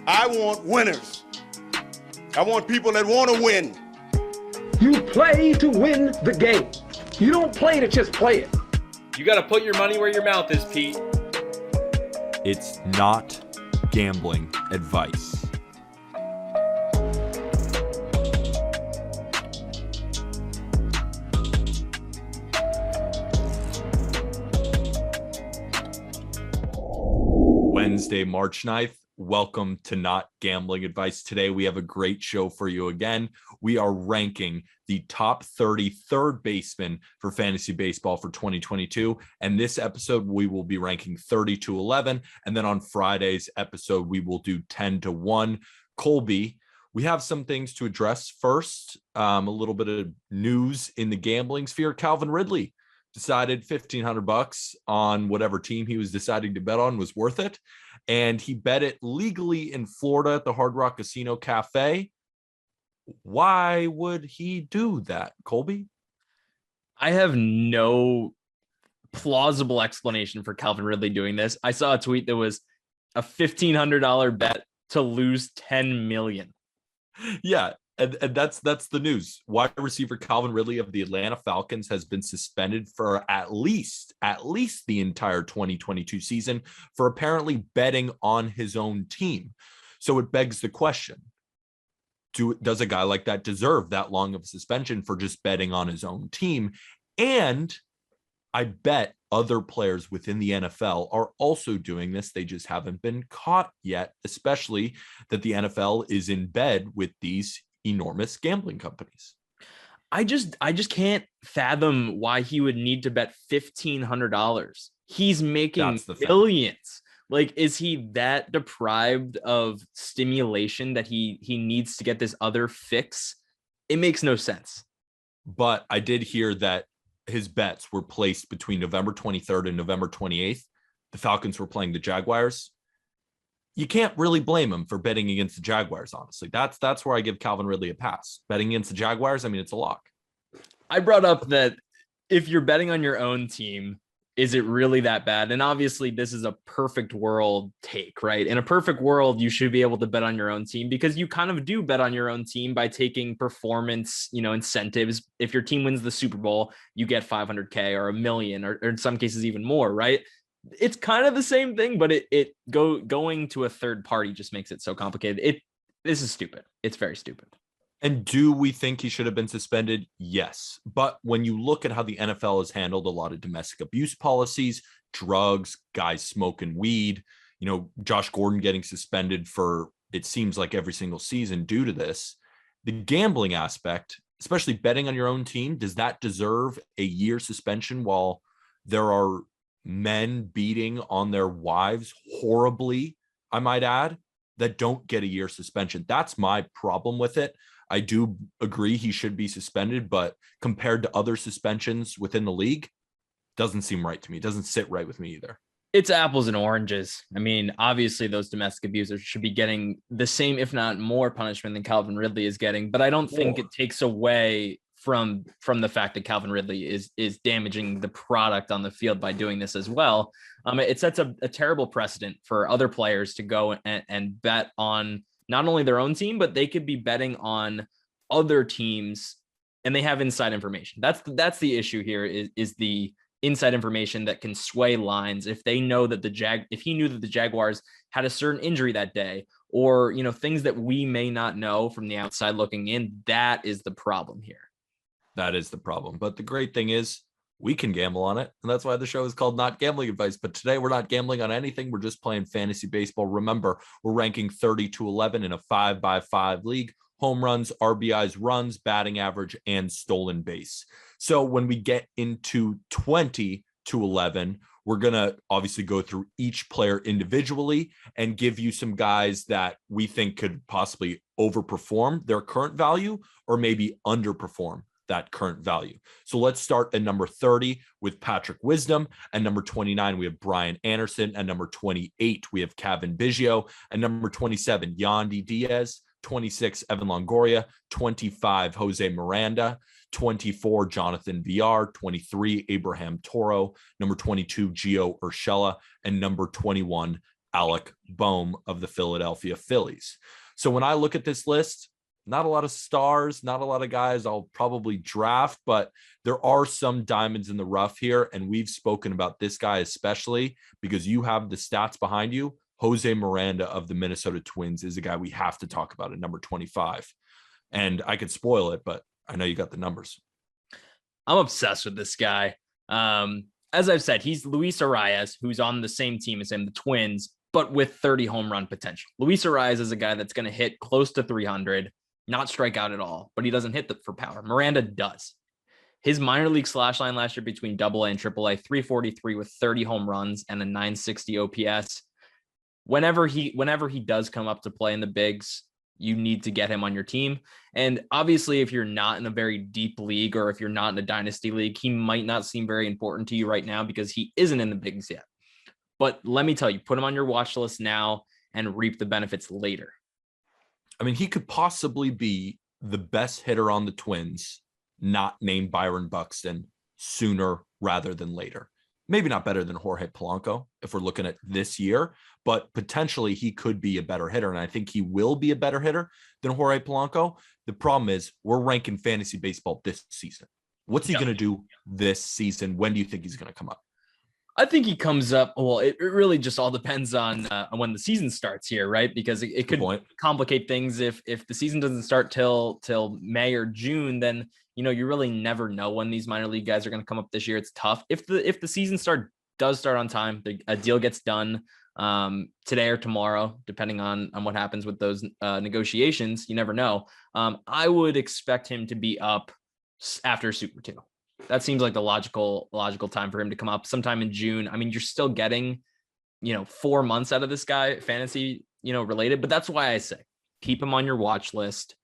I want winners. I want people that want to win. You play to win the game. You don't play to just play it. You got to put your money where your mouth is, Pete. It's not gambling advice. Wednesday, March 9th. Welcome to Not Gambling Advice. Today, we have a great show for you again. We are ranking the top 30 third basemen for fantasy baseball for 2022. And this episode, we will be ranking 30 to 11. And then on Friday's episode, we will do 10 to 1. Colby, we have some things to address. First, a little bit of news in the gambling sphere. Calvin Ridley decided $1,500 on whatever team he was deciding to bet on was worth it. And he bet it legally in Florida at the Hard Rock Casino Cafe. Why would he do that, Colby? I have no plausible explanation for Calvin Ridley doing this. I saw a tweet that was a $1,500 bet to lose $10 million. Yeah, and that's the news. Wide receiver Calvin Ridley of the Atlanta Falcons has been suspended for at least the entire 2022 season for apparently betting on his own team. So it begs the question, does a guy like that deserve that long of a suspension for just betting on his own team? And I bet other players within the NFL are also doing this. They just haven't been caught yet, especially that the NFL is in bed with these enormous gambling companies. I just can't fathom why he would need to bet $1,500. He's making billions. Like, is he that deprived of stimulation that he needs to get this other fix? It makes no sense. But I did hear that his bets were placed between November 23rd and November 28th. The Falcons were playing the Jaguars. You can't really blame him for betting against the Jaguars, honestly. That's where I give Calvin Ridley a pass. Betting against the Jaguars, I mean, it's a lock. I brought up that if you're betting on your own team, is it really that bad? And obviously, this is a perfect world take, right? In a perfect world, you should be able to bet on your own team because you kind of do bet on your own team by taking performance, incentives. If your team wins the Super Bowl, you get 500K or $1 million, or in some cases even more, right? It's kind of the same thing, but going to a third party just makes it so complicated. This is stupid. It's very stupid. And do we think he should have been suspended? Yes. But when you look at how the NFL has handled a lot of domestic abuse policies, drugs, guys smoking weed, Josh Gordon getting suspended for, it seems like every single season due to this, the gambling aspect, especially betting on your own team, does that deserve a year suspension while there are men beating on their wives horribly, I might add, that don't get a year suspension? That's my problem with it. I do agree he should be suspended, but compared to other suspensions within the league, doesn't seem right to me. It doesn't sit right with me either. It's apples and oranges. I mean, obviously those domestic abusers should be getting the same, if not more, punishment than Calvin Ridley is getting, but I don't think it takes away from the fact that Calvin Ridley is damaging the product on the field by doing this as well. It sets a terrible precedent for other players to go and bet on not only their own team, but they could be betting on other teams, and they have inside information. That's the issue here is the inside information that can sway lines. If they know that if he knew that the Jaguars had a certain injury that day, or things that we may not know from the outside looking in, that is the problem here. That is the problem. But the great thing is we can gamble on it. And that's why the show is called Not Gambling Advice. But today we're not gambling on anything. We're just playing fantasy baseball. Remember, we're ranking 30 to 11 in a 5x5 league. Home runs, RBIs, runs, batting average, and stolen base. So when we get into 20 to 11, we're going to obviously go through each player individually and give you some guys that we think could possibly overperform their current value or maybe underperform that current value. So let's start at number 30 with Patrick Wisdom. At number 29, we have Brian Anderson. At number 28, we have Kevin Biggio. At number 27, Yandy Diaz. 26, Evan Longoria. 25, Jose Miranda. 24, Jonathan VR. 23, Abraham Toro. Number 22, Gio Urshela. And number 21, Alec Bohm of the Philadelphia Phillies. So when I look at this list, not a lot of stars, not a lot of guys I'll probably draft, but there are some diamonds in the rough here. And we've spoken about this guy, especially because you have the stats behind you. Jose Miranda of the Minnesota Twins is a guy we have to talk about at number 25. And I could spoil it, but I know you got the numbers. I'm obsessed with this guy. As I've said, he's Luis Arraez, who's on the same team as him, the Twins, but with 30 home run potential. Luis Arraez is a guy that's going to hit close to 300, not strike out at all, but he doesn't hit for power. Miranda does. His minor league slash line last year between AA and AAA, 343 with 30 home runs and a 960 OPS. Whenever he does come up to play in the bigs, you need to get him on your team. And obviously, if you're not in a very deep league or if you're not in a dynasty league, he might not seem very important to you right now because he isn't in the bigs yet. But let me tell you, put him on your watch list now and reap the benefits later. I mean, he could possibly be the best hitter on the Twins, not named Byron Buxton, sooner rather than later. Maybe not better than Jorge Polanco if we're looking at this year, but potentially he could be a better hitter. And I think he will be a better hitter than Jorge Polanco. The problem is we're ranking fantasy baseball this season. What's he going to do this season? When do you think he's going to come up? I think he comes up. Well, it really just all depends on when the season starts here, right? Because it could complicate things if the season doesn't start till May or June. Then you really never know when these minor league guys are going to come up this year. It's tough. If the season does start on time, a deal gets done today or tomorrow, depending on what happens with those negotiations. You never know. I would expect him to be up after Super 2. That seems like the logical time for him to come up sometime in June. I mean, you're still getting, 4 months out of this guy, fantasy, related, but that's why I say keep him on your watch list.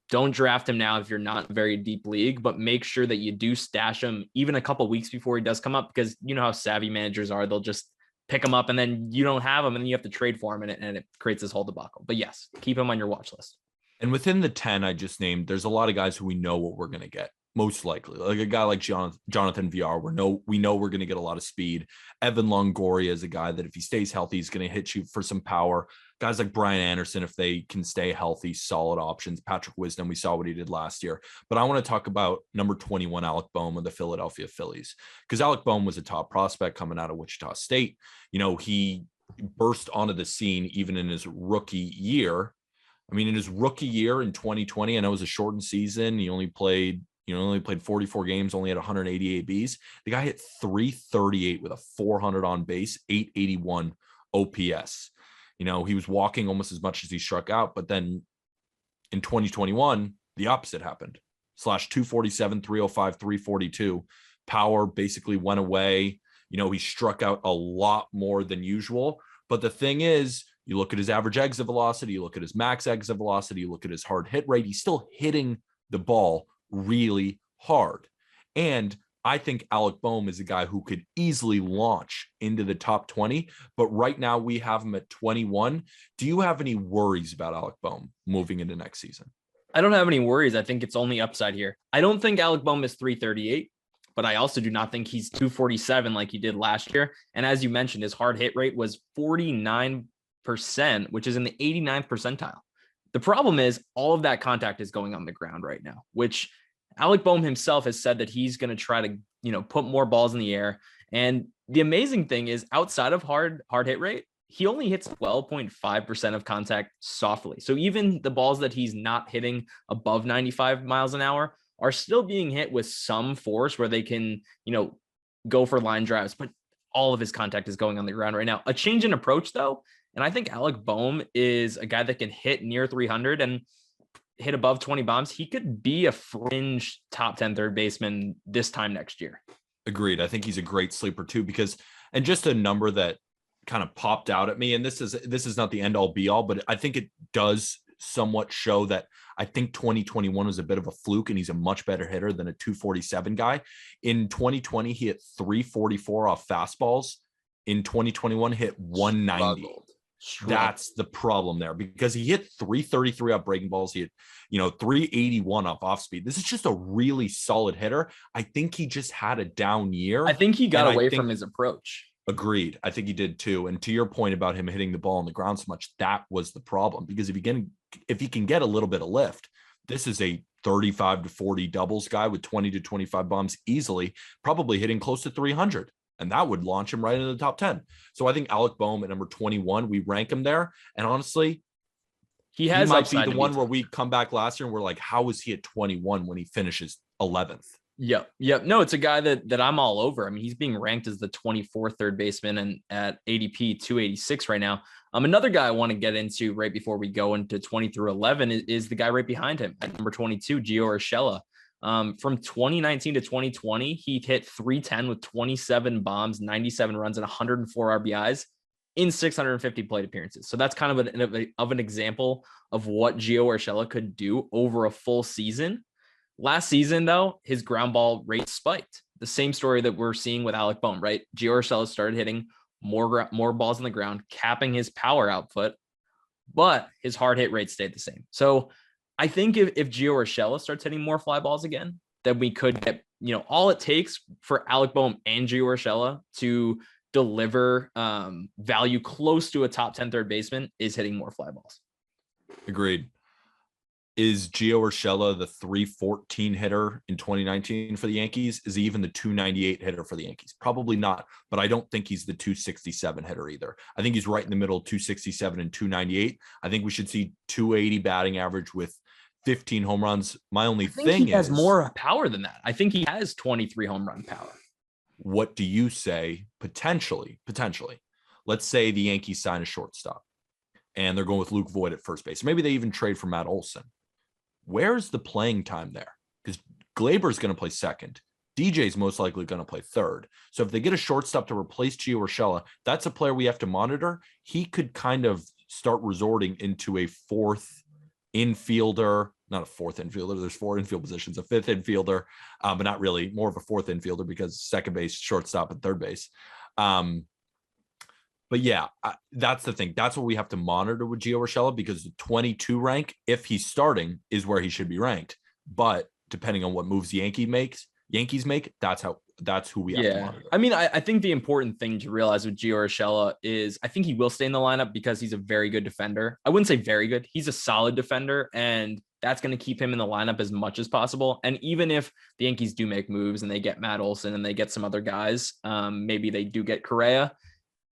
Don't draft him now if you're not in a very deep league, but make sure that you do stash him even a couple weeks before he does come up, because you know how savvy managers are. They'll just pick him up and then you don't have him and then you have to trade for him and it creates this whole debacle. But yes, keep him on your watch list. And within the 10 I just named, there's a lot of guys who we know what we're going to get. Most likely, like a guy like Jonathan VR, we know we're going to get a lot of speed. Evan Longoria is a guy that if he stays healthy, he's going to hit you for some power. Guys like Brian Anderson, if they can stay healthy, solid options. Patrick Wisdom, we saw what he did last year. But I want to talk about number 21, Alec Bohm of the Philadelphia Phillies, because Alec Bohm was a top prospect coming out of Wichita State. He burst onto the scene even in his rookie year. I mean, in his rookie year in 2020, I know it was a shortened season. He only played 44 games, only had 180 ABs. The guy hit 338 with a 400 on base, 881 OPS. He was walking almost as much as he struck out. But then in 2021, the opposite happened. /247, 305, 342. Power basically went away. He struck out a lot more than usual. But the thing is, you look at his average exit velocity, you look at his max exit velocity, you look at his hard hit rate, he's still hitting the ball really hard. And I think Alec Bohm is a guy who could easily launch into the top 20, but right now we have him at 21. Do you have any worries about Alec Bohm moving into next season? I don't have any worries. I think it's only upside here. I don't think Alec Bohm is 338, but I also do not think he's 247 like he did last year. And as you mentioned, his hard hit rate was 49%, which is in the 89th percentile. The problem is all of that contact is going on the ground right now, which Alec Bohm himself has said that he's going to try to, put more balls in the air. And the amazing thing is outside of hard hit rate, he only hits 12.5% of contact softly. So even the balls that he's not hitting above 95 miles an hour are still being hit with some force where they can, go for line drives, but all of his contact is going on the ground right now. A change in approach though. And I think Alec Bohm is a guy that can hit near 300 and hit above 20 bombs. He could be a fringe top 10 third baseman this time next year. Agreed. I think he's a great sleeper too, and just a number that kind of popped out at me, and this is not the end all be all, but I think it does somewhat show that I think 2021 was a bit of a fluke and he's a much better hitter than a 247 guy. In 2020, he hit 344 off fastballs. In 2021, hit 190. That's the problem there, because he hit 333 off breaking balls. He hit, 381 off speed. This is just a really solid hitter. I think he just had a down year. I think he got away from his approach. Agreed. I think he did too. And to your point about him hitting the ball on the ground so much, that was the problem. Because if he can get a little bit of lift, this is a 35 to 40 doubles guy with 20 to 25 bombs easily, probably hitting close to 300. And that would launch him right into the top 10. So I think Alec Bohm at number 21, we rank him there. And honestly, he might be the one where we come back last year and we're like, how is he at 21 when he finishes 11th? Yep. No, it's a guy that I'm all over. I mean, he's being ranked as the 24th third baseman and at ADP 286 right now. Another guy I want to get into right before we go into 20 through 11 is the guy right behind him at number 22, Gio Urshela. From 2019 to 2020, he hit 310 with 27 bombs, 97 runs, and 104 RBIs in 650 plate appearances. So that's kind of an example of what Gio Urshela could do over a full season. Last season, though, his ground ball rate spiked. The same story that we're seeing with Alec Bohm, right? Gio Urshela started hitting more balls on the ground, capping his power output, but his hard hit rate stayed the same. So I think if Gio Urshela starts hitting more fly balls again, then we could get, all it takes for Alec Bohm and Gio Urshela to deliver value close to a top 10 third baseman is hitting more fly balls. Agreed. Is Gio Urshela the 314 hitter in 2019 for the Yankees? Is he even the 298 hitter for the Yankees? Probably not, but I don't think he's the 267 hitter either. I think he's right in the middle, 267 and 298. I think we should see 280 batting average with 15 home runs. My only thing he has more power than that. I think he has 23 home run power. What do you say? Potentially. Let's say the Yankees sign a shortstop and they're going with Luke Voit at first base. Maybe they even trade for Matt Olson. Where's the playing time there? Because Glaber's going to play second. DJ's most likely going to play third. So if they get a shortstop to replace Gio Urshela, that's a player we have to monitor. He could kind of start resorting into a fourth infielder, not a fourth infielder. There's four infield positions, a fifth infielder, but not really, more of a fourth infielder because second base, shortstop, and third base. But yeah, that's the thing. That's what we have to monitor with Gio Urshela because the 22 rank, if he's starting, is where he should be ranked. But depending on what moves the Yankees make, that's who we have to monitor. I mean, I think the important thing to realize with Gio Urshela is I think he will stay in the lineup because he's a very good defender. I wouldn't say very good. He's a solid defender, and that's going to keep him in the lineup as much as possible. And even if the Yankees do make moves and they get Matt Olson and they get some other guys, maybe they do get Correa,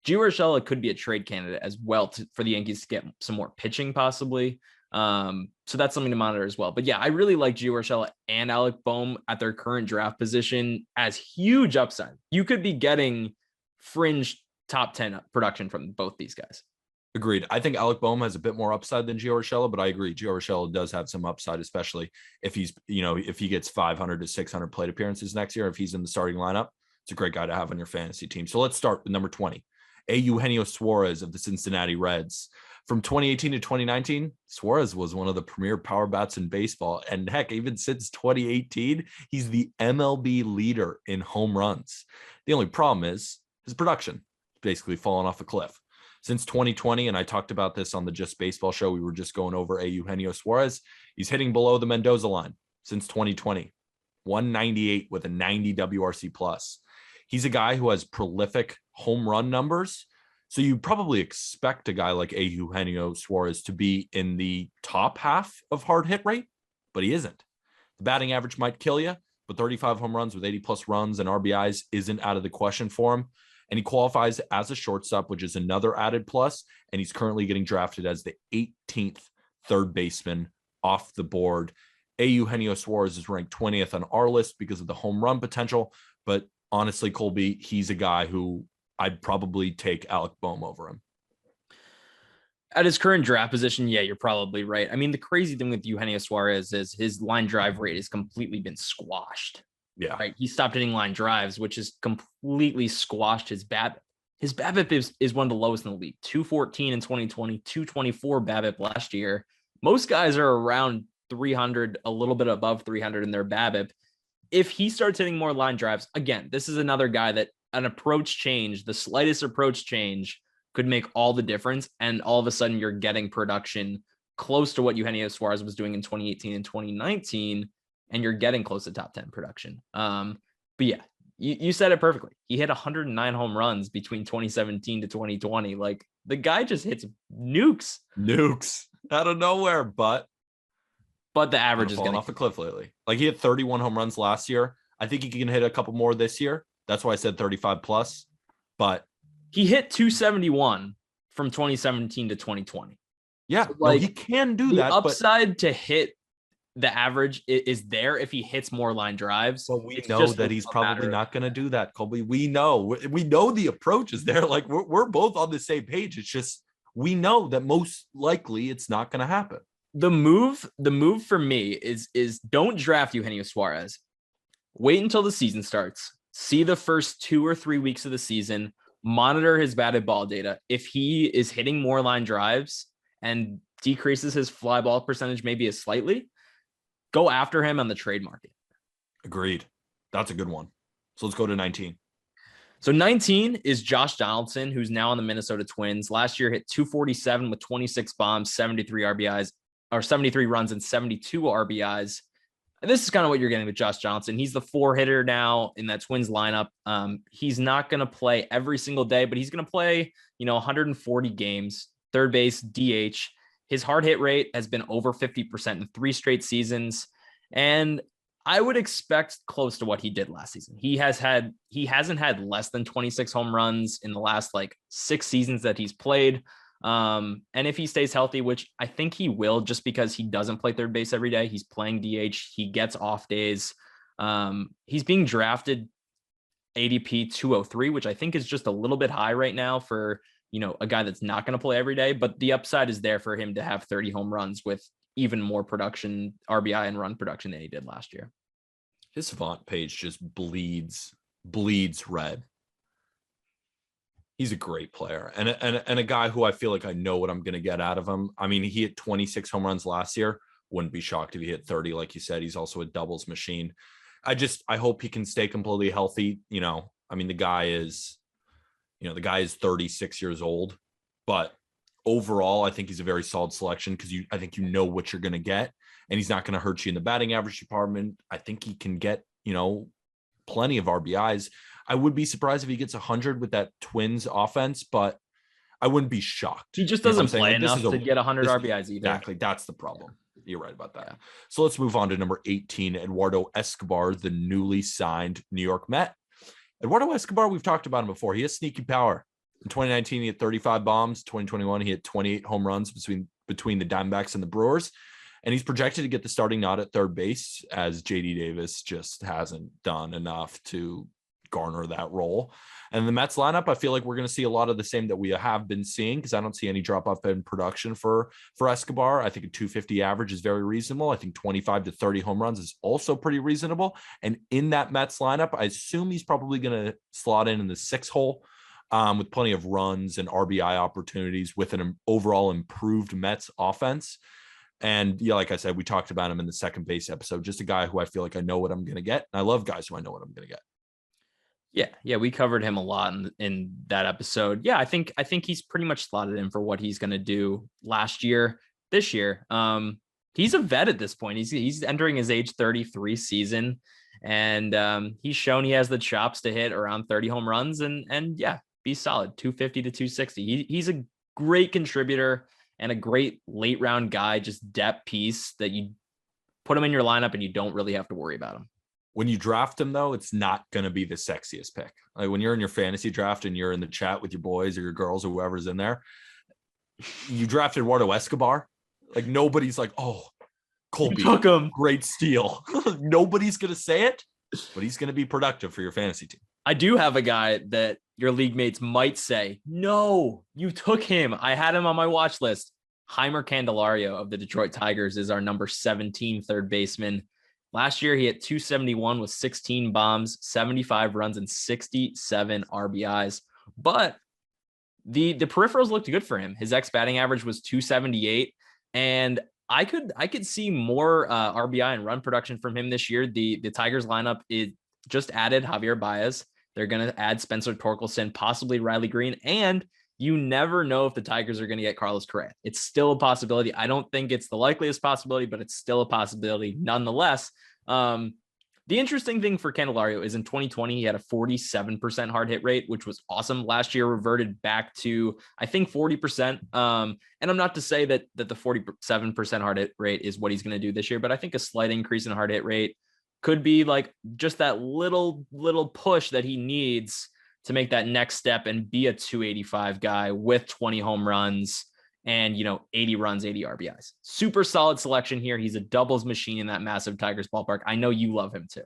Gio Urshela could be a trade candidate as well for the Yankees to get some more pitching possibly. So that's something to monitor as well. But yeah, I really like Gio Urshela and Alec Bohm at their current draft position as huge upside. You could be getting fringe top 10 production from both these guys. Agreed. I think Alec Bohm has a bit more upside than Gio Urshela, but I agree. Gio Urshela does have some upside, especially if if he gets 500 to 600 plate appearances next year, if he's in the starting lineup. It's a great guy to have on your fantasy team. So let's start with number 20. Eugenio Suarez of the Cincinnati Reds. From 2018 to 2019, Suarez was one of the premier power bats in baseball. And heck, even since 2018, he's the MLB leader in home runs. The only problem is his production basically fallen off a cliff. Since 2020, and I talked about this on the Just Baseball show, we were just going over Eugenio Suarez. He's hitting below the Mendoza line since 2020, 198 with a 90 WRC plus. He's a guy who has prolific home run numbers. So you probably expect a guy like Eugenio Suarez to be in the top half of hard hit rate, but he isn't. The batting average might kill you, but 35 home runs with 80 plus runs and RBIs isn't out of the question for him. And he qualifies as a shortstop, which is another added plus. And he's currently getting drafted as the 18th third baseman off the board. Eugenio Suarez is ranked 20th on our list because of the home run potential. But honestly, Colby, he's a guy who I'd probably take Alec Bohm over him. At his current draft position, yeah, you're probably right. I mean, the crazy thing with Eugenio Suarez is his line drive rate has completely been squashed. Yeah. Right. He stopped hitting line drives, which has completely squashed his BABIP. His BABIP is one of the lowest in the league. 214 in 2020, 224 BABIP last year. Most guys are around 300, a little bit above 300 in their BABIP. If he starts hitting more line drives, again, this is another guy that an approach change, the slightest approach change could make all the difference. And all of a sudden you're getting production close to what Eugenio Suarez was doing in 2018 and 2019, and you're getting close to top 10 production. But yeah, you said it perfectly. He hit 109 home runs between 2017 to 2020. Like, the guy just hits nukes out of nowhere, but the average is falling off a cliff lately. Like, he hit 31 home runs last year. I think he can hit a couple more this year. That's why I said 35 plus, but he hit 271 from 2017 to 2020. Yeah, so, like, no, he can do that. The upside to hit the average is there if he hits more line drives. Well, we know that he's probably not going to do that, Colby. We know the approach is there. Like, we're both on the same page. It's just, we know that most likely it's not going to happen. The move for me is don't draft Eugenio Suarez. Wait until the season starts. See the first 2 or 3 weeks of the season. Monitor his batted ball data. If he is hitting more line drives and decreases his fly ball percentage maybe slightly, go after him on the trade market. Agreed. That's a good one. So let's go to 19. So 19 is Josh Donaldson, who's now on the Minnesota Twins. Last year hit 247 with 26 bombs, 73 RBIs, or 73 runs and 72 RBIs. And this is kind of what you're getting with Josh Donaldson. He's the 4 hitter now in that Twins lineup. He's not going to play every single day, but he's going to play, 140 games, third base, DH. His hard hit rate has been over 50% in 3 straight seasons. And I would expect close to what he did last season. He hasn't had less than 26 home runs in the last 6 seasons that he's played. And if he stays healthy, which I think he will, just because he doesn't play third base every day, he's playing DH, he gets off days. He's being drafted ADP 203, which I think is just a little bit high right now for, a guy that's not going to play every day, but the upside is there for him to have 30 home runs with even more production, RBI and run production than he did last year. His Savant page just bleeds red. He's a great player and a guy who I feel like I know what I'm going to get out of him. I mean, he hit 26 home runs last year. Wouldn't be shocked if he hit 30. Like you said, he's also a doubles machine. I hope he can stay completely healthy. The guy is 36 years old, but overall, I think he's a very solid selection because I think what you're going to get, and he's not going to hurt you in the batting average department. I think he can get, plenty of RBIs. I would be surprised if he gets 100 with that Twins offense, but I wouldn't be shocked. He just doesn't play enough to get 100 RBIs either. Exactly. That's the problem. You're right about that. Yeah. So let's move on to number 18, Eduardo Escobar, the newly signed New York Met. Eduardo Escobar, we've talked about him before. He has sneaky power. In 2019, he had 35 bombs. 2021, he had 28 home runs between the Diamondbacks and the Brewers. And he's projected to get the starting nod at third base, as JD Davis just hasn't done enough to garner that role. And the Mets lineup, I feel like we're going to see a lot of the same that we have been seeing, because I don't see any drop off in production for Escobar. I think a 250 average is very reasonable. I think 25 to 30 home runs is also pretty reasonable. And in that Mets lineup, I assume he's probably going to slot in the 6 hole with plenty of runs and RBI opportunities with an overall improved Mets offense. And yeah, like I said, we talked about him in the second base episode, just a guy who I feel like I know what I'm going to get. And I love guys who I know what I'm going to get. Yeah, we covered him a lot in that episode. Yeah, I think he's pretty much slotted in for what he's going to do this year. He's a vet at this point. He's entering his age 33 season, and he's shown he has the chops to hit around 30 home runs and yeah, be solid 250 to 260. He's a great contributor and a great late round guy, just depth piece that you put him in your lineup and you don't really have to worry about him. When you draft him, though, it's not going to be the sexiest pick. Like when you're in your fantasy draft and you're in the chat with your boys or your girls or whoever's in there, you drafted Eduardo Escobar. Like nobody's like, oh, Colby, took him. Great steal. Nobody's going to say it, but he's going to be productive for your fantasy team. I do have a guy that your league mates might say, no, you took him. I had him on my watch list. Jeimer Candelario of the Detroit Tigers is our number 17 third baseman. Last year, he hit 271 with 16 bombs, 75 runs, and 67 RBIs. But the peripherals looked good for him. His batting average was 278, and I could see more RBI and run production from him this year. The Tigers lineup just added Javier Baez. They're going to add Spencer Torkelson, possibly Riley Green, and you never know if the Tigers are going to get Carlos Correa. It's still a possibility. I don't think it's the likeliest possibility, but it's still a possibility nonetheless. The interesting thing for Candelario is in 2020, he had a 47% hard hit rate, which was awesome. Last year reverted back to, I think, 40%. And I'm not to say that the 47% hard hit rate is what he's going to do this year, but I think a slight increase in hard hit rate could be like just that little push that he needs to make that next step and be a 285 guy with 20 home runs and, 80 runs, 80 RBIs. Super solid selection here. He's a doubles machine in that massive Tigers ballpark. I know you love him too.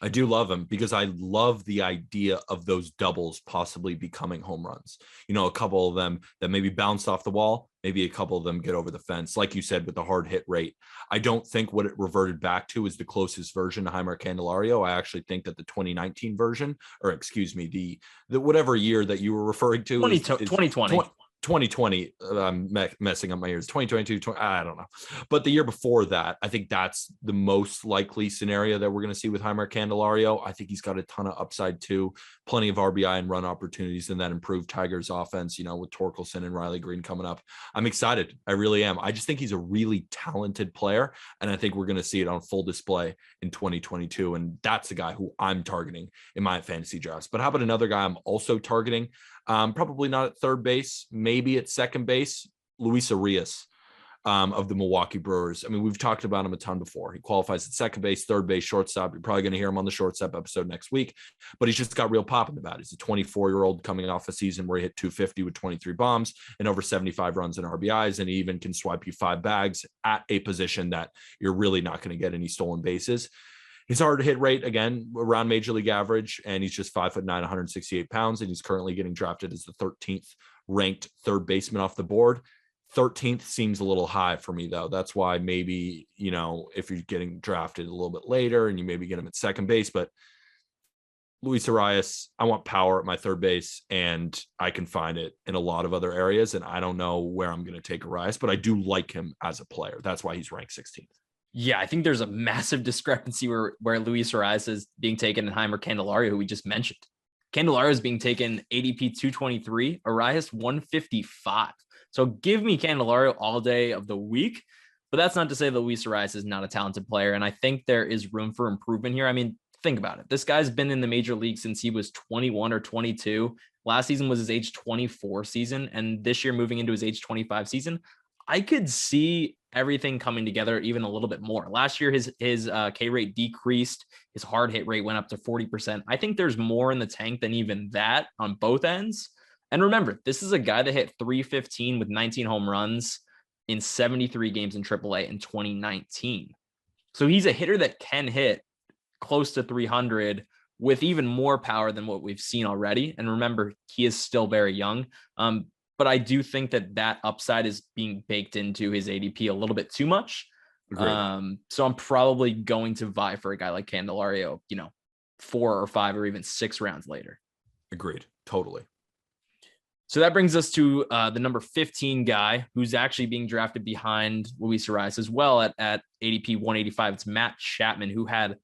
I do love him because I love the idea of those doubles possibly becoming home runs. A couple of them that maybe bounced off the wall, maybe a couple of them get over the fence. Like you said, with the hard hit rate, I don't think what it reverted back to is the closest version to Jeimer Candelario. I actually think that the 2019 version, or excuse me, the whatever year that you were referring to, 2020. 2020, I'm messing up my ears, 2022, I don't know. But the year before that, I think that's the most likely scenario that we're going to see with Jeimer Candelario. I think he's got a ton of upside too, plenty of RBI and run opportunities in that improved Tigers offense, with Torkelson and Riley Green coming up. I'm excited. I really am. I just think he's a really talented player, and I think we're going to see it on full display in 2022, and that's the guy who I'm targeting in my fantasy drafts. But how about another guy I'm also targeting? Probably not at third base, maybe at second base, Luis Arraez of the Milwaukee Brewers. I mean, we've talked about him a ton before. He qualifies at second base, third base, shortstop. You're probably going to hear him on the shortstop episode next week, but he's just got real pop in the bat. He's a 24-year-old coming off a season where he hit 250 with 23 bombs and over 75 runs and RBIs, and he even can swipe you 5 bags at a position that you're really not going to get any stolen bases. His hard hit rate, again, around major league average, and he's just 5'9", 168 pounds, and he's currently getting drafted as the 13th ranked third baseman off the board. 13th seems a little high for me, though. That's why maybe, if you're getting drafted a little bit later and you maybe get him at second base, but Luis Arraez, I want power at my third base, and I can find it in a lot of other areas, and I don't know where I'm going to take Arraez, but I do like him as a player. That's why he's ranked 16th. Yeah, I think there's a massive discrepancy where Luis Arraez is being taken and Jeimer Candelario, who we just mentioned. Candelario is being taken ADP 223, Arraez 155. So give me Candelario all day of the week, but that's not to say that Luis Arraez is not a talented player. And I think there is room for improvement here. I mean, think about it. This guy's been in the major league since he was 21 or 22. Last season was his age 24 season, and this year moving into his age 25 season. I could see everything coming together even a little bit more. Last year, his K rate decreased. His hard hit rate went up to 40%. I think there's more in the tank than even that on both ends. And remember, this is a guy that hit 315 with 19 home runs in 73 games in AAA in 2019. So he's a hitter that can hit close to 300 with even more power than what we've seen already. And remember, he is still very young. But I do think that upside is being baked into his ADP a little bit too much. So I'm probably going to vie for a guy like Candelario, 4 or 5 or even 6 rounds later. Agreed. Totally. So that brings us to the number 15 guy who's actually being drafted behind Luis Arraez as well at ADP 185. It's Matt Chapman, who had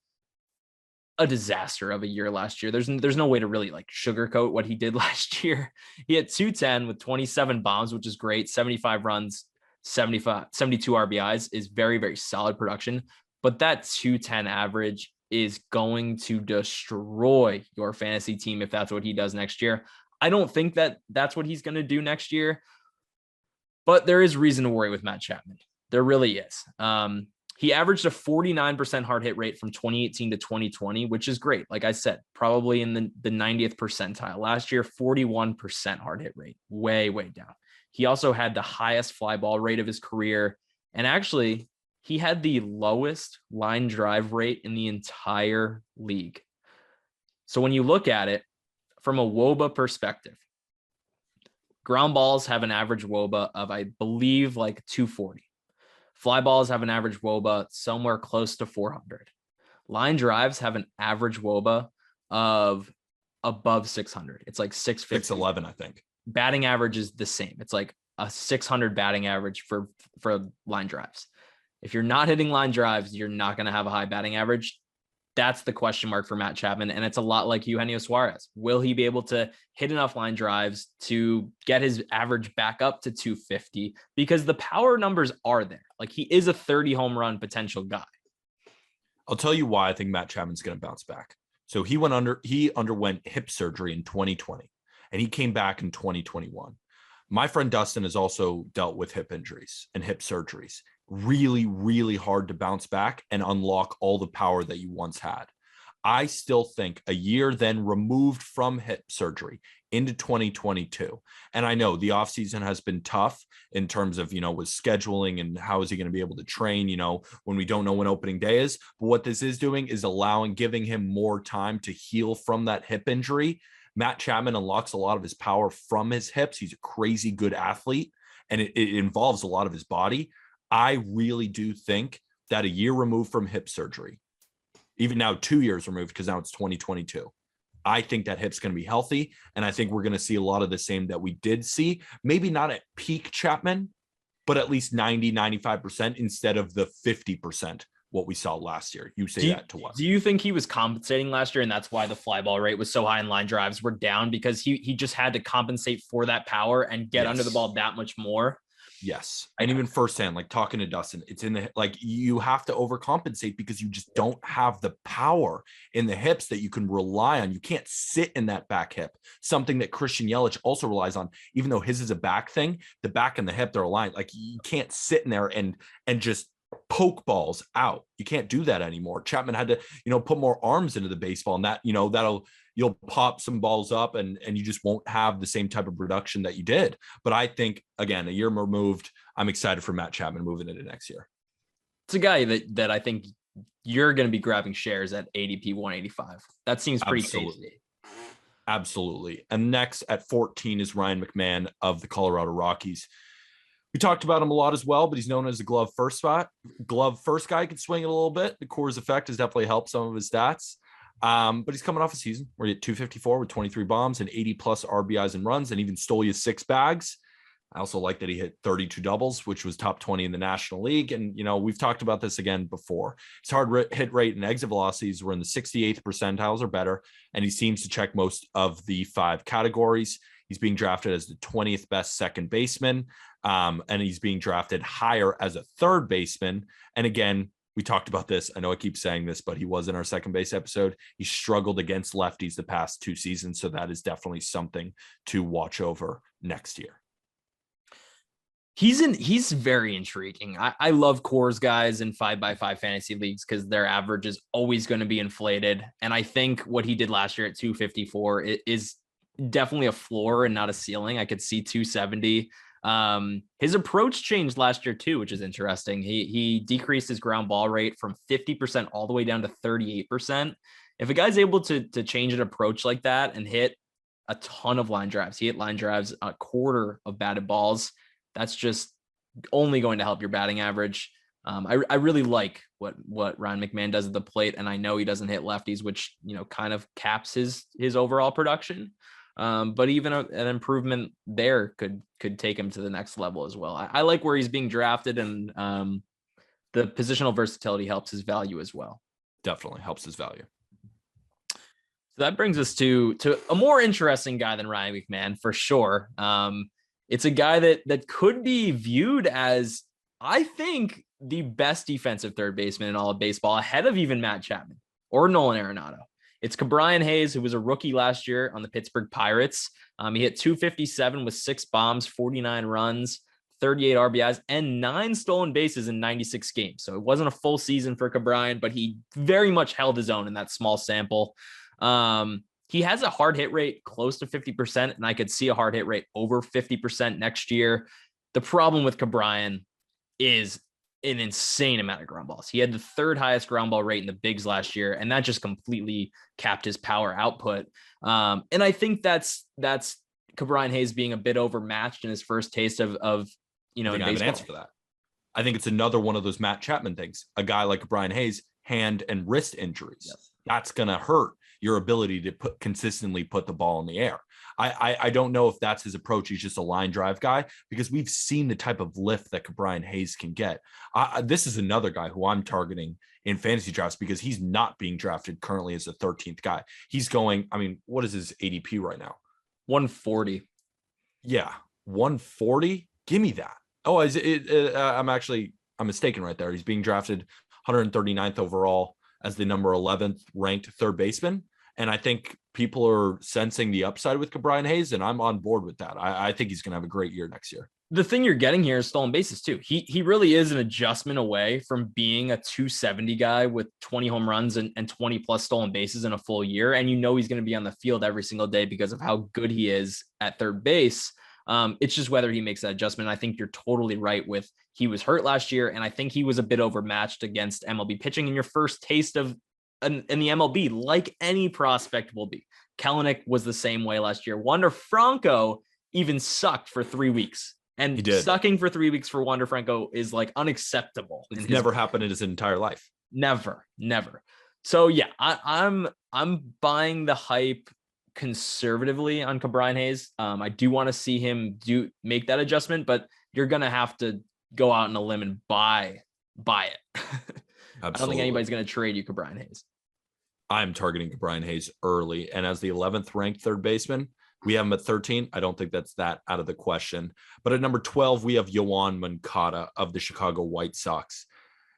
a disaster of a year last year. There's no way to really sugarcoat what he did last year. He had 210 with 27 bombs, which is great. 75 runs, 72 RBIs is very, very solid production. But that 210 average is going to destroy your fantasy team if that's what he does next year. I don't think that that's what he's going to do next year, but there is reason to worry with Matt Chapman. There really is. He averaged a 49% hard hit rate from 2018 to 2020, which is great. Like I said, probably in the 90th percentile. Last year, 41% hard hit rate, way, way down. He also had the highest fly ball rate of his career. And actually, he had the lowest line drive rate in the entire league. So when you look at it from a WOBA perspective, ground balls have an average WOBA of, I believe, 240. Fly balls have an average WOBA somewhere close to 400. Line drives have an average WOBA of above 600. It's 650. 611, I think. Batting average is the same. It's a 600 batting average for line drives. If you're not hitting line drives, you're not going to have a high batting average. That's the question mark for Matt Chapman. And it's a lot like Eugenio Suarez. Will he be able to hit enough line drives to get his average back up to 250? Because the power numbers are there. He is a 30 home run potential guy. I'll tell you why I think Matt Chapman's going to bounce back. So he underwent hip surgery in 2020 and he came back in 2021. My friend Dustin has also dealt with hip injuries and hip surgeries. Really, really hard to bounce back and unlock all the power that you once had. I still think a year then removed from hip surgery into 2022. And I know the offseason has been tough in terms of, with scheduling and how is he going to be able to train, when we don't know when opening day is. But what this is doing is giving him more time to heal from that hip injury. Matt Chapman unlocks a lot of his power from his hips. He's a crazy good athlete, and it involves a lot of his body. I really do think that a year removed from hip surgery, even now 2 years removed, because now it's 2022, I think that hip's going to be healthy. And I think we're going to see a lot of the same that we did see, maybe not at peak Chapman, but at least 90-95% instead of the 50% what we saw last year. You say that to what? Do you think he was compensating last year and that's why the fly ball rate was so high and line drives were down, because he just had to compensate for that power and get under the ball that much more? Yes. And even firsthand, like talking to Dustin, it's in the, like, you have to overcompensate because you just don't have the power in the hips that you can rely on. You can't sit in that back hip, something that Christian Yelich also relies on. Even though his is a back thing, the back and the hip, they're aligned. Like, you can't sit in there and just poke balls out. You can't do that anymore. Chapman had to, put more arms into the baseball, and that, you'll pop some balls up and you just won't have the same type of production that you did. But I think, again, a year removed, I'm excited for Matt Chapman moving into next year. It's a guy that I think you're going to be grabbing shares at ADP 185. That seems pretty tasty. Absolutely. And next at 14 is Ryan McMahon of the Colorado Rockies. We talked about him a lot as well, but he's known as a glove first guy. Can swing it a little bit. The Coors effect has definitely helped some of his stats. But he's coming off a season where he hit 254 with 23 bombs and 80 plus RBIs and runs, and even stole you 6 bags. I also like that he hit 32 doubles, which was top 20 in the National League. And, we've talked about this again before. His hard hit rate and exit velocities were in the 68th percentiles or better, and he seems to check most of the 5 categories. He's being drafted as the 20th best second baseman, and he's being drafted higher as a third baseman. And again, we talked about this. I know I keep saying this, but he was in our second base episode. He struggled against lefties the past 2 seasons, so that is definitely something to watch over next year. He's very intriguing. I love Coors guys in 5x5 fantasy leagues because their average is always going to be inflated. And I think what he did last year at 254 is definitely a floor and not a ceiling. I could see 270. His approach changed last year too, which is interesting. He decreased his ground ball rate from 50% all the way down to 38%. If a guy's able to change an approach like that and hit a ton of line drives, he hit line drives a quarter of batted balls. That's just only going to help your batting average. I really like what Ryan McMahon does at the plate, and I know he doesn't hit lefties, which kind of caps his overall production. But even an improvement there could take him to the next level as well. I like where he's being drafted, and the positional versatility helps his value as well. Definitely helps his value. So that brings us to a more interesting guy than Ryan McMahon for sure. It's a guy that could be viewed as, I think, the best defensive third baseman in all of baseball, ahead of even Matt Chapman or Nolan Arenado. It's Ke'Bryan Hayes, who was a rookie last year on the Pittsburgh Pirates. He hit 257 with 6 bombs, 49 runs, 38 RBIs, and 9 stolen bases in 96 games. So it wasn't a full season for Ke'Bryan, but he very much held his own in that small sample. He has a hard hit rate close to 50%, and I could see a hard hit rate over 50% next year. The problem with Ke'Bryan is an insane amount of ground balls. He had the 3rd highest ground ball rate in the bigs last year, and that just completely capped his power output. And I think that's Ke'Bryan Hayes being a bit overmatched in his first taste of I have an answer for that. I think it's another one of those Matt Chapman things. A guy like Ke'Bryan Hayes, hand and wrist injuries. Yes. That's going to hurt your ability to consistently put the ball in the air. I don't know if that's his approach. He's just a line drive guy, because we've seen the type of lift that Ke'Bryan Hayes can get. This is another guy who I'm targeting in fantasy drafts because he's not being drafted currently as the 13th guy. He's going, what is his ADP right now? 140. Yeah. 140. Give me that. Oh, I'm mistaken right there. He's being drafted 139th overall as the number 11th ranked third baseman. And I think people are sensing the upside with Ke'Bryan Hayes, and I'm on board with that. I think he's going to have a great year next year. The thing you're getting here is stolen bases too. He really is an adjustment away from being a 270 guy with 20 home runs and 20 plus stolen bases in a full year. And he's going to be on the field every single day because of how good he is at third base. It's just whether he makes that adjustment. I think you're totally right with he was hurt last year, and I think he was a bit overmatched against MLB pitching in your first taste of in the MLB, like any prospect will be. Kelenic was the same way last year. Wander Franco even sucked for 3 weeks. And sucking for 3 weeks for Wander Franco is like unacceptable. It's never happened in his entire life. Never. So yeah, I'm buying the hype conservatively on Ke'Bryan Hayes. I do want to see him make that adjustment, but you're gonna have to go out on a limb and buy it. I don't think anybody's gonna trade you Ke'Bryan Hayes. I'm targeting Ke'Bryan Hayes early, and as the 11th ranked third baseman, we have him at 13. I don't think that's that out of the question. But at number 12, we have Yoan Moncada of the Chicago White Sox.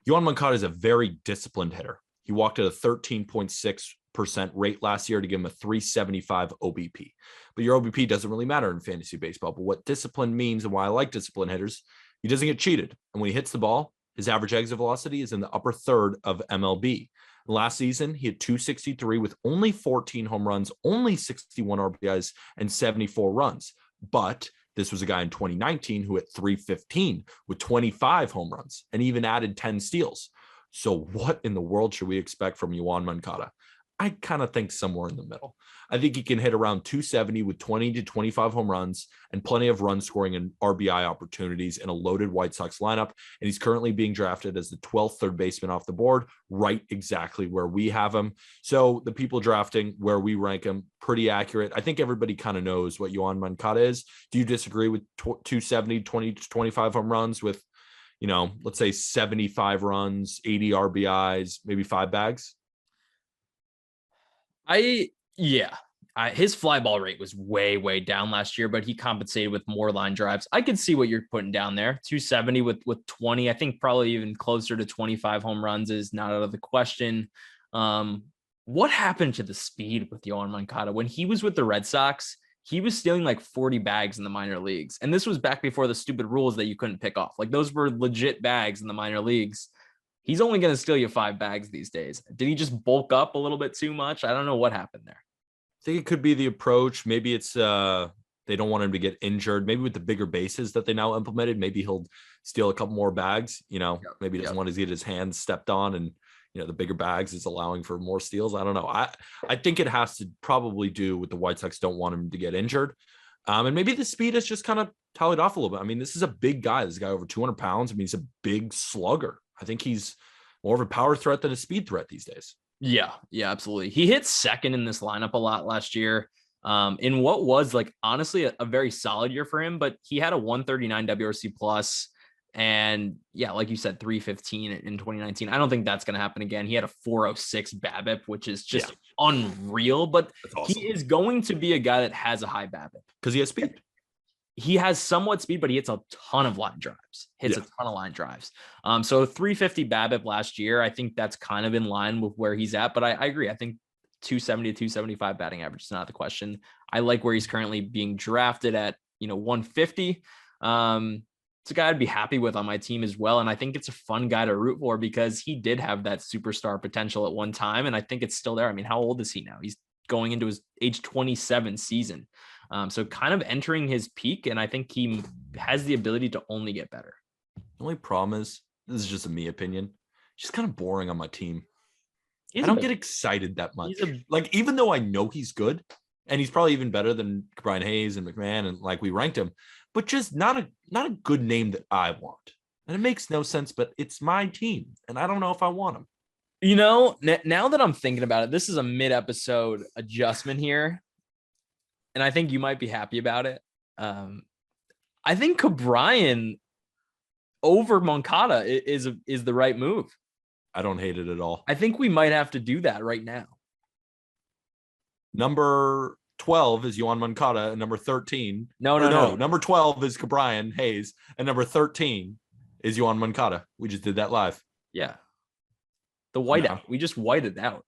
Yoan Moncada is a very disciplined hitter. He walked at a 13.6% rate last year to give him a 375 OBP. But your OBP doesn't really matter in fantasy baseball. But what discipline means and why I like disciplined hitters, he doesn't get cheated. And when he hits the ball, his average exit velocity is in the upper third of MLB. Last season, he had 263 with only 14 home runs, only 61 RBIs, and 74 runs. But this was a guy in 2019 who hit 315 with 25 home runs and even added 10 steals. So what in the world should we expect from Yoan Moncada? I kind of think somewhere in the middle. I think he can hit around 270 with 20 to 25 home runs and plenty of run scoring and RBI opportunities in a loaded White Sox lineup. And he's currently being drafted as the 12th third baseman off the board, right exactly where we have him. So the people drafting where we rank him, pretty accurate. I think everybody kind of knows what Yoan Moncada is. Do you disagree with 270, 20 to 25 home runs with, let's say 75 runs, 80 RBIs, maybe 5 bags? His fly ball rate was way down last year, but he compensated with more line drives. I could see what you're putting down there. 270 with 20. I think probably even closer to 25 home runs is not out of the question. What happened to the speed with Yoan Moncada? When he was with the Red Sox, he was stealing like 40 bags in the minor leagues. And this was back before the stupid rules that you couldn't pick off. Like those were legit bags in the minor leagues. He's only going to steal you 5 bags these days. Did he just bulk up a little bit too much? I don't know what happened there. I think it could be the approach. Maybe it's they don't want him to get injured. Maybe with the bigger bases that they now implemented, maybe he'll steal a couple more bags. Maybe he doesn't want to get his hands stepped on, and the bigger bags is allowing for more steals. I don't know. I think it has to probably do with the White Sox don't want him to get injured. And maybe the speed is just kind of tallied off a little bit. I mean, this is a big guy. This guy over 200 pounds. I mean, he's a big slugger. I think he's more of a power threat than a speed threat these days. Yeah, absolutely. He hit second in this lineup a lot last year. In what was honestly a very solid year for him, but he had a 139 WRC plus, and like you said, 315 in 2019. I don't think that's going to happen again. He had a 406 BABIP, which is just unreal, but awesome. He is going to be a guy that has a high BABIP because he has speed. He has somewhat speed, but he hits a ton of line drives. So 350 BABIP last year. I think that's kind of in line with where he's at, but I agree. I think 270 to 275 batting average is not the question. I like where he's currently being drafted at, 150. It's a guy I'd be happy with on my team as well. And I think it's a fun guy to root for because he did have that superstar potential at one time. And I think it's still there. I mean, how old is he now? He's going into his age 27 season. So kind of entering his peak, and I think he has the ability to only get better. The only problem is, this is just a me opinion, just kind of boring on my team. I don't get excited that much. Even though I know he's good, and he's probably even better than Ke'Bryan Hayes and McMahon, and we ranked him, but just not a good name that I want. And it makes no sense, but it's my team, and I don't know if I want him. Now that I'm thinking about it, this is a mid-episode adjustment here. And I think you might be happy about it. I think Ke'Bryan over Moncada is the right move. I don't hate it at all. I think we might have to do that right now. Number 12 is Yoan Moncada, and number 13. No. Number 12 is Ke'Bryan Hayes, and number 13 is Yoan Moncada. We just did that live. Yeah. The whiteout. We just whited out.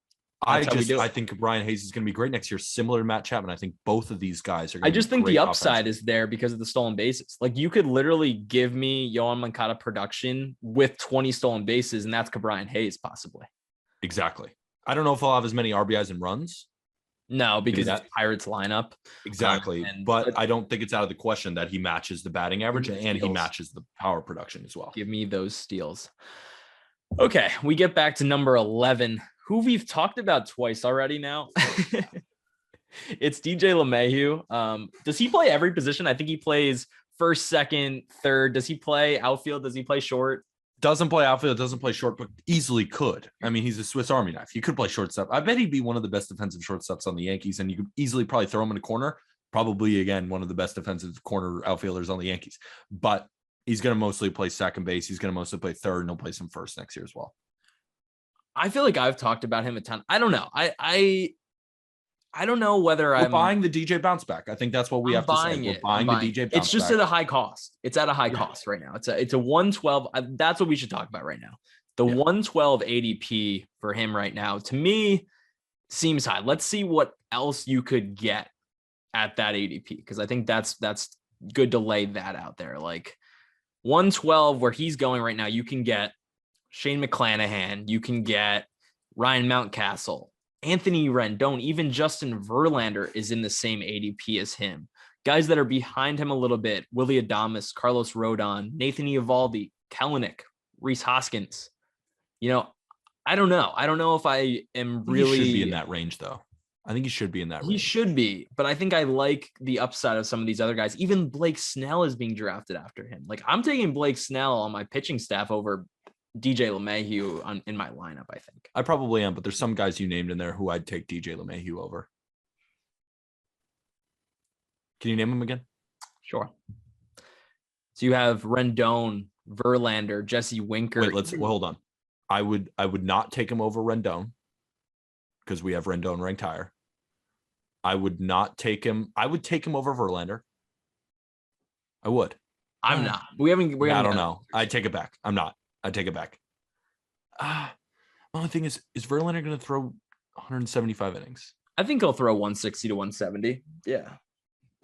I think Brian Hayes is going to be great next year, similar to Matt Chapman. I think both of these guys are going to be I just think the upside offense. is there because of the stolen bases. Like you could literally give me Yoan Moncada production with 20 stolen bases, and that's Brian Hayes possibly. Exactly. I don't know if I'll have as many RBIs and runs. No, because it's Pirates lineup. Exactly. But I don't think it's out of the question that he matches the batting average and he matches the power production as well. Give me those steals. Okay, we get back to number 11, who we've talked about twice already now. It's DJ LeMahieu. Does he play every position? I think he plays first, second, third. Does he play outfield? Does he play short? Doesn't play outfield, doesn't play short, but easily could. I mean, he's a Swiss Army knife. He could play shortstop. I bet he'd be one of the best defensive shortstops on the Yankees, and you could easily probably throw him in a corner. Probably, again, one of the best defensive corner outfielders on the Yankees. But he's going to mostly play second base. He's going to mostly play third, and he'll play some first next year as well. I feel like I've talked about him a ton. I don't know. I don't know whether I'm buying the DJ bounce back. I think that's what we have to say. We're buying the DJ bounce back. It's just at a high cost. It's at a high cost right now. It's a 112. That's what we should talk about right now. The 112 ADP for him right now, to me, seems high. Let's see what else you could get at that ADP, because I think that's good to lay that out there. Like 112, where he's going right now, you can get Shane McClanahan, you can get Ryan Mountcastle, Anthony Rendon, even Justin Verlander is in the same ADP as him. Guys that are behind him a little bit: Willy Adames, Carlos Rodon, Nathan Eovaldi, Kelenic, Rhys Hoskins. You know, I don't know. I don't know if I am really. He should be in that range, though. I think he should be in that range. He should be, but I think I like the upside of some of these other guys. Even Blake Snell is being drafted after him. Like, I'm taking Blake Snell on my pitching staff over DJ LeMahieu in my lineup, I think. I probably am, but there's some guys you named in there who I'd take DJ LeMahieu over. Can you name them again? Sure. So you have Rendon, Verlander, Jesse Winker. Wait, hold on. I would not take him over Rendon because we have Rendon ranked higher. I would not take him. I would take him over Verlander. I would. I'm not. I don't know. I take it back. I'm not. I take it back. The only thing is Verlander going to throw 175 innings? I think he'll throw 160 to 170. Yeah.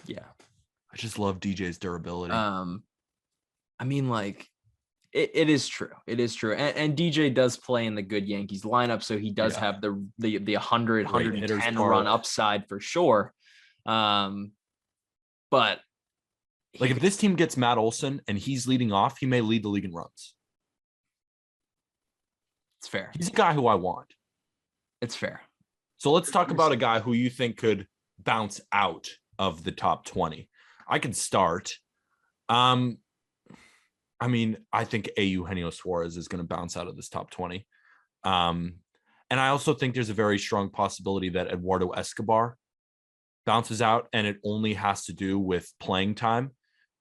I just love DJ's durability. I mean, like, it is true. It is true. And DJ does play in the good Yankees lineup, so he does have the 100, 110 run upside for sure. But like, if this team gets Matt Olson and he's leading off, he may lead the league in runs. It's fair. He's a guy who I want. It's fair. So let's talk about a guy who you think could bounce out of the top 20. I could start. I mean, I think Eugenio Suarez is going to bounce out of this top 20. And I also think there's a very strong possibility that Eduardo Escobar bounces out, and it only has to do with playing time.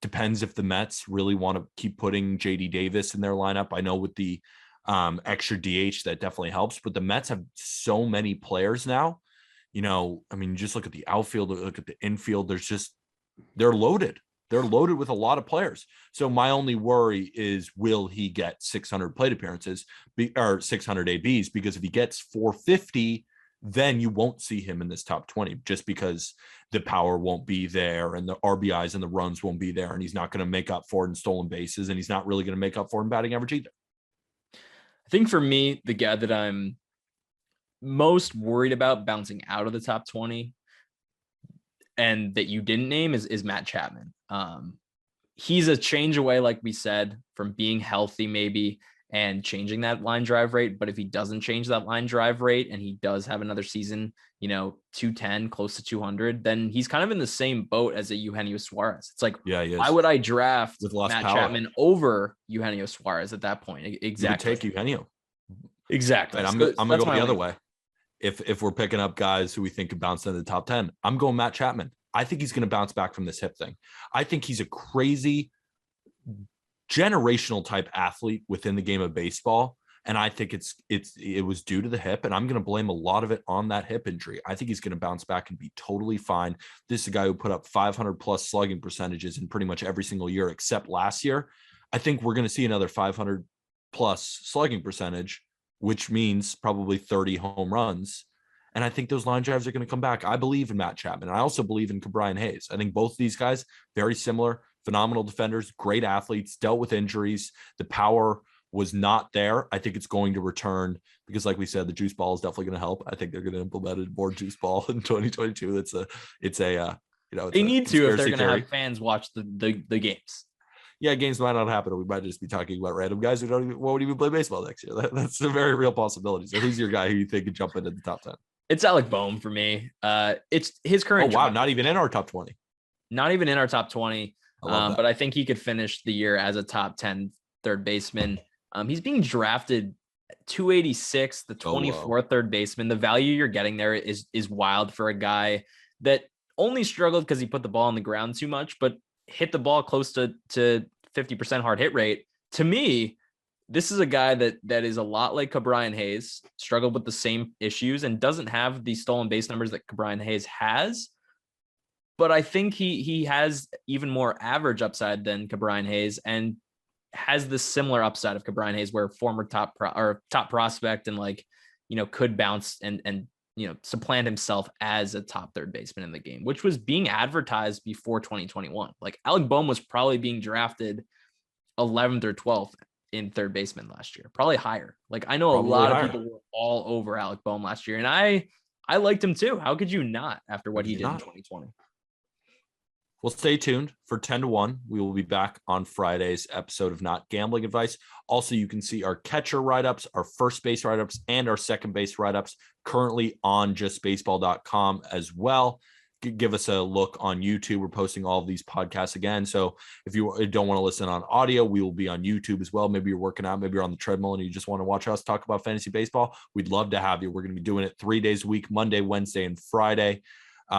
Depends if the Mets really want to keep putting JD Davis in their lineup. I know with the extra DH that definitely helps, but the Mets have so many players now. You know, I mean, just look at the outfield, look at the infield. They're loaded. They're loaded with a lot of players. So my only worry is, will he get 600 plate appearances or 600 ABs? Because if he gets 450, then you won't see him in this top 20, just because the power won't be there and the RBIs and the runs won't be there. And he's not going to make up for it in stolen bases. And he's not really going to make up for it in batting average either. I think for me, the guy that I'm most worried about bouncing out of the top 20 and that you didn't name is Matt Chapman. He's a change away, like we said, from being healthy maybe and changing that line drive rate. But if he doesn't change that line drive rate and he does have another season, 210, close to 200, then he's kind of in the same boat as a Eugenio Suarez. It's like, why would I draft Matt Chapman over Eugenio Suarez at that point? Exactly. Take Eugenio. Exactly. And I'm going to go the other way. If we're picking up guys who we think could bounce into the top 10, I'm going Matt Chapman. I think he's going to bounce back from this hip thing. I think he's a crazy generational type athlete within the game of baseball. And I think it was due to the hip, and I'm going to blame a lot of it on that hip injury. I think he's going to bounce back and be totally fine. This is a guy who put up 500 plus slugging percentages in pretty much every single year except last year. I think we're going to see another 500 plus slugging percentage which means probably 30 home runs. And I think those line drives are going to come back. I believe in Matt Chapman. I also believe in Ke'Bryan Hayes. I think both of these guys, very similar, phenomenal defenders, great athletes, dealt with injuries. The power was not there. I think it's going to return because, like we said, the juice ball is definitely going to help. I think they're going to implement a more juice ball in 2022. They need to if they're going to have fans watch the games. Yeah, games might not happen. We might just be talking about random guys who won't even play baseball next year. That's a very real possibility. So who's your guy who you think could jump into the top 10? It's Alec Bohm for me. It's his current. Oh, wow. Not even in our top 20. Not even in our top 20. But I think he could finish the year as a top 10 third baseman. He's being drafted 286, the 24th third baseman. The value you're getting there is wild for a guy that only struggled because he put the ball on the ground too much, but hit the ball close to 50% hard hit rate. To me, this is a guy that is a lot like Ke'Bryan Hayes, struggled with the same issues and doesn't have the stolen base numbers that Ke'Bryan Hayes has. But I think he has even more average upside than Ke'Bryan Hayes and has this similar upside of Ke'Bryan Hayes, where former top prospect and could bounce and supplant himself as a top third baseman in the game, which was being advertised before 2021. Like Alec Bohm was probably being drafted 11th or 12th in third baseman last year, probably higher. Like I know probably a lot of people were all over Alec Bohm last year, and I liked him too. How could you not after what he did in 2020? Well, stay tuned for 10 to 1. We will be back on Friday's episode of Not Gambling Advice. Also, you can see our catcher write-ups, our first base write-ups, and our second base write-ups currently on justbaseball.com as well. Give us a look on YouTube. We're posting all of these podcasts again. So if you don't want to listen on audio, we will be on YouTube as well. Maybe you're working out, maybe you're on the treadmill and you just want to watch us talk about fantasy baseball. We'd love to have you. We're going to be doing it 3 days a week, Monday, Wednesday, and Friday.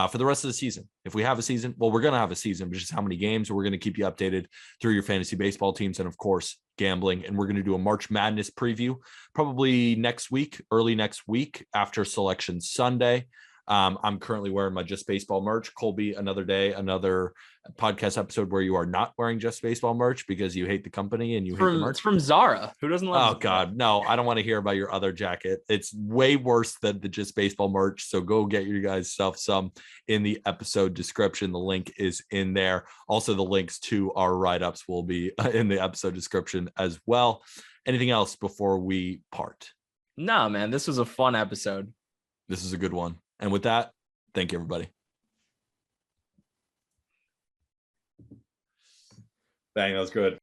For the rest of the season. If we have a season, well, we're going to have a season, but just how many games. We're going to keep you updated through your fantasy baseball teams and, of course, gambling. And we're going to do a March Madness preview probably next week, early next week after Selection Sunday. I'm currently wearing my Just Baseball merch. Colby, another day, another podcast episode where you are not wearing Just Baseball merch because you hate the company and you hate the merch. It's from Zara. Who doesn't love Zara? God, no, I don't want to hear about your other jacket. It's way worse than the Just Baseball merch. So go get your guys stuff some in the episode description. The link is in there. Also, the links to our write-ups will be in the episode description as well. Anything else before we part? No, man, this was a fun episode. This is a good one. And with that, thank you, everybody. Dang, that was good.